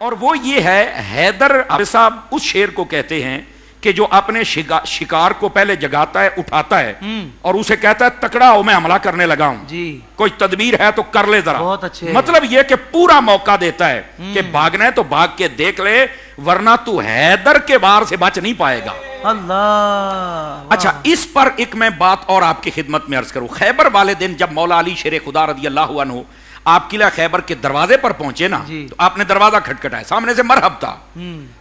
اور وہ یہ ہے حیدر صاحب اس شیر کو کہتے ہیں کہ جو اپنے شکار کو پہلے جگاتا ہے اٹھاتا ہے اور اسے کہتا ہے تکڑا ہو میں حملہ کرنے لگا ہوں جی کوئی تدبیر ہے تو کر لے ذرا. بہت اچھے. مطلب یہ کہ پورا موقع دیتا ہے کہ بھاگنا ہے تو بھاگ کے دیکھ لے ورنہ تو حیدر کے وار سے بچ نہیں پائے گا. اللہ. اچھا اس پر ایک میں بات اور آپ کی خدمت میں عرض کروں. خیبر والے دن جب مولا علی شیر خدا رضی اللہ عنہ آپ قلعہ خیبر کے دروازے پر پہنچے نا تو آپ نے دروازہ کھٹکھٹایا, سامنے سے مرحب تھا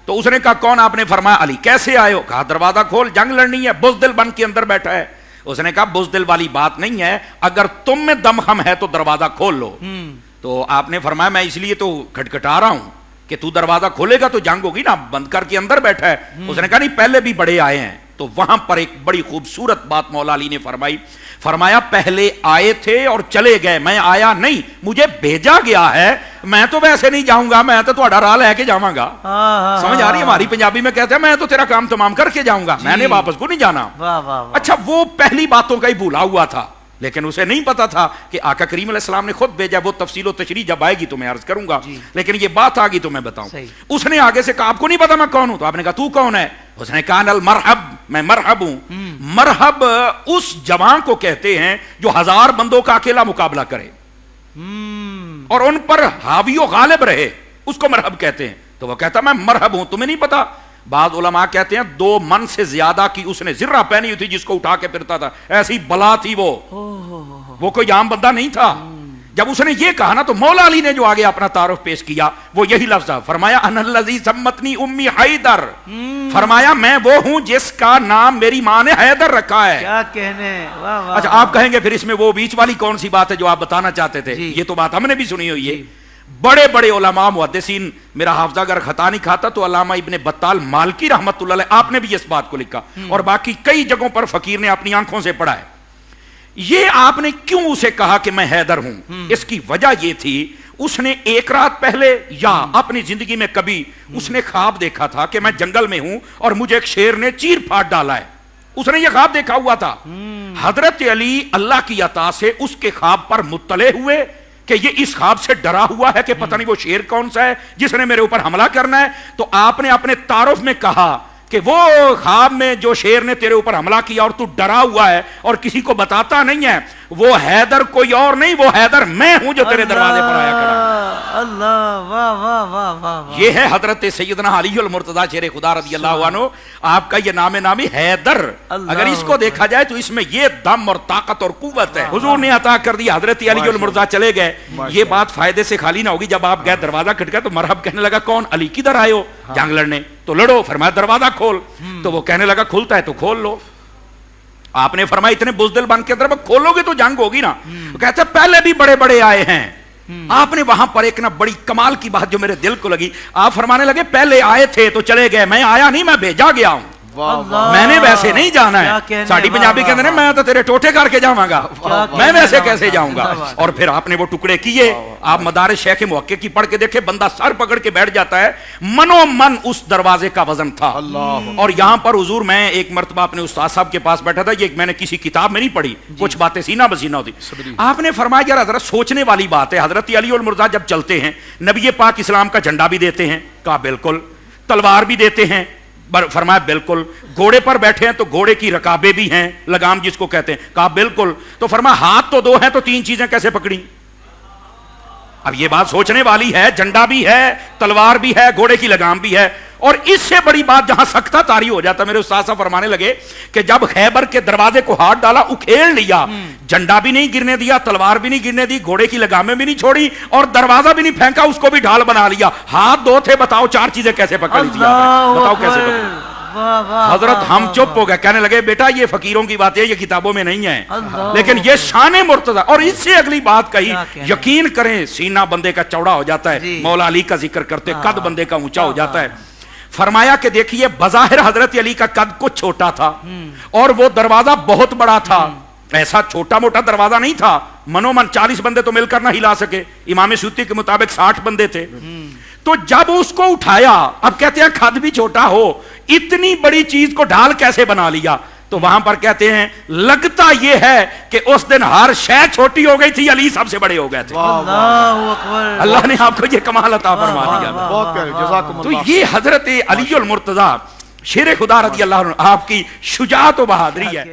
تو اس نے کہا کون؟ آپ نے فرمایا علی. کیسے آئے ہو؟ کہا دروازہ کھول, جنگ لڑنی ہے. بزدل بن کے اندر بیٹھا ہے. اس نے کہا بزدل والی بات نہیں ہے, اگر تم میں دم خم ہے تو دروازہ کھول لو. تو آپ نے فرمایا میں اس لیے تو کھٹکھٹا رہا ہوں کہ تو دروازہ کھولے گا تو جنگ ہوگی نا, بند کر کے اندر بیٹھا ہے. اس نے کہا نہیں پہلے بھی بڑے آئے ہیں. تو وہاں پر ایک بڑی خوبصورت بات مولا علی نے فرمایا پہلے آئے تھے اور چلے گئے, میں آیا نہیں, مجھے بھیجا گیا ہے, میں تو ویسے نہیں جاؤں گا, میں تو تھوڑا راہ لے کے جاؤں گا. سمجھ آ رہی ہے؟ ہماری پنجابی میں کہتے ہیں میں تو تیرا کام تمام کر کے جاؤں گا, میں نے واپس کو نہیں جانا. اچھا وہ پہلی باتوں کا ہی بھولا ہوا تھا, لیکن اسے نہیں پتا تھا کہ آقا کریم علیہ السلام نے خود بھیجا. وہ تفصیل و تشریح جب آئے گی تو میں عرض کروں گا, لیکن یہ بات آ گئی تو میں بتاؤں. اس نے آگے سے کہا آپ کو نہیں پتا میں کون ہوں؟ تو آپ نے کہا تو کون ہے؟ اس نے کہا المرحب, میں مرحب ہوں. مرحب اس جوان کو کہتے ہیں جو 1000 بندوں کا اکیلا مقابلہ کرے اور ان پر حاوی و غالب رہے, اس کو مرحب کہتے ہیں. تو وہ کہتا میں مرحب ہوں, تمہیں نہیں پتا؟ بعض علماء کہتے ہیں 2 من سے زیادہ کی اس نے زرہ پہنی ہوئی تھی جس کو اٹھا کے پھرتا تھا, ایسی بلا تھی وہ کوئی عام بندہ نہیں تھا. جب اس نے یہ کہا نا تو مولا علی نے جو آگے اپنا تعارف پیش کیا وہ یہی لفظ ہے, فرمایا انا الذی سمتنی امی حیدر, فرمایا میں وہ ہوں جس کا نام میری ماں نے حیدر رکھا ہے. کیا کہنے. اچھا آپ کہیں گے پھر اس میں وہ بیچ والی کون سی بات ہے جو آپ بتانا چاہتے تھے؟ یہ تو بات ہم نے بھی سنی ہوئی ہے. بڑے بڑے علماء محدثین, میرا حافظہ اگر خطا نہیں کھاتا تو علامہ ابن بطال مالکی رحمت اللہ علیہ آپ نے بھی اس بات کو لکھا, اور باقی کئی جگہوں پر فقیر نے اپنی آنکھوں سے پڑھا ہے. یہ آپ نے کیوں اسے کہا کہ میں حیدر ہوں؟ اس کی وجہ یہ تھی اس نے ایک رات پہلے یا اپنی زندگی میں کبھی اس نے خواب دیکھا تھا کہ میں جنگل میں ہوں اور مجھے ایک شیر نے چیر پھاڑ ڈالا ہے. اس نے یہ خواب دیکھا ہوا تھا. حضرت علی اللہ کی عطا سے اس کے خواب پر مطلع ہوئے کہ یہ اس خواب سے ڈرا ہوا ہے کہ پتہ نہیں وہ شیر کون سا ہے جس نے میرے اوپر حملہ کرنا ہے. تو آپ نے اپنے تعارف میں کہا کہ وہ خواب میں جو شیر نے تیرے اوپر حملہ کیا اور تو ڈرا ہوا ہے اور کسی کو بتاتا نہیں ہے, وہ حیدر کوئی اور نہیں, وہ حیدر میں ہوں جو تیرے دروازے پر آیا کرا. اللہ واہ واہ واہ واہ. یہ ہے حضرت سیدنا علی المرتضیٰ شیر خدا رضی اللہ عنہ, آپ کا یہ نام نامی حیدر. اگر اس کو دیکھا جائے تو اس میں یہ دم اور طاقت اور قوت ہے. حضور نے عطا کر دی. حضرت علی المرتضیٰ چلے گئے. یہ بات فائدے سے خالی نہ ہوگی. جب آپ گئے دروازہ کھٹکا تو مرحب کہنے لگا کون؟ علی کدھر آئے ہو؟ جنگ لڑنے. تو لڑو. فرمایا دروازہ کھول. تو وہ کہنے لگا کھلتا ہے تو کھول لو. آپ نے فرمایا اتنے بزدل بن کے اندر کھولو گے تو جنگ ہوگی نا. کہتے ہیں پہلے بھی بڑے بڑے آئے ہیں. آپ نے وہاں پر ایک نا بڑی کمال کی بات جو میرے دل کو لگی, آپ فرمانے لگے پہلے آئے تھے تو چلے گئے, میں آیا نہیں, میں بھیجا گیا ہوں, میں نے ویسے نہیں جانا ہے. ساڑی پنجابی کے اندر میں تو تیرے ٹوٹے کر کے جاؤں گا, میں ویسے کیسے جاؤں گا. اور پھر آپ نے وہ ٹکڑے کیے. آپ مدارج شیخ محقق کی پڑھ کے دیکھے, بندہ سر پکڑ کے بیٹھ جاتا ہے. منو من اس دروازے کا وزن تھا. اور یہاں پر حضور میں ایک مرتبہ اپنے استاد صاحب کے پاس بیٹھا تھا, یہ میں نے کسی کتاب میں نہیں پڑھی, کچھ باتیں سینہ بسینہ ہوتی. آپ نے فرمایا یار حضرت سوچنے والی بات ہے, حضرت علی المرتضیٰ جب چلتے ہیں نبی پاک اسلام کا جھنڈا بھی دیتے ہیں. کہا بالکل. تلوار بھی دیتے ہیں. فرمایا بالکل. گھوڑے پر بیٹھے ہیں تو گھوڑے کی رکابیں بھی ہیں, لگام جس کو کہتے ہیں. کہا بالکل. تو فرمایا ہاتھ تو 2 ہیں تو 3 چیزیں کیسے پکڑی؟ اب یہ بات سوچنے والی ہے. جھنڈا بھی ہے, تلوار بھی ہے, گھوڑے کی لگام بھی ہے. اور اس سے بڑی بات جہاں سکتہ طاری ہو جاتا, میرے استاد صاحب فرمانے لگے کہ جب خیبر کے دروازے کو ہاتھ ڈالا, اکھیڑ لیا, جھنڈا بھی نہیں گرنے دیا, تلوار بھی نہیں گرنے دی, گھوڑے کی لگامیں بھی نہیں چھوڑی اور دروازہ بھی نہیں پھینکا, اس کو بھی ڈھال بنا لیا. ہاتھ 2 تھے, بتاؤ 4 چیزیں کیسے پکڑ لی تھی؟ بتاؤ کیسے پکڑ. حضرت ہم چپ ہو گئے, کہنے لگے بیٹا یہ فقیروں کی بات ہے, یہ کتابوں میں نہیں ہے, لیکن یہ شان مرتضیٰ. اور اس سے اگلی بات کہی, یقین کریں سینہ بندے کا چوڑا ہو جاتا ہے. مولا علی کا ذکر کرتے قد بندے کا اونچا ہو جاتا ہے. فرمایا کہ دیکھیے بظاہر حضرت علی کا قد کچھ چھوٹا تھا اور وہ دروازہ بہت بڑا تھا. ایسا چھوٹا موٹا دروازہ نہیں تھا. منو من 40 بندے تو مل کر نہ ہلا سکے. امام سیوطی کے مطابق 60 بندے تھے. تو جب اس کو اٹھایا, اب کہتے ہیں قد بھی چھوٹا ہو, اتنی بڑی چیز کو ڈھال کیسے بنا لیا؟ تو وہاں پر کہتے ہیں لگتا یہ ہے کہ اس دن ہر شے چھوٹی ہو گئی تھی، علی سب سے بڑے ہو گئے تھے. اللہ اکبر. اللہ نے آپ کو یہ کمال عطا فرما دیا. بہت پیارے، جزاکم تو اللہ. یہ حضرت علی المرتضیٰ شیر خدا رضی اللہ عنہ آپ کی شجاعت و بہادری ہے.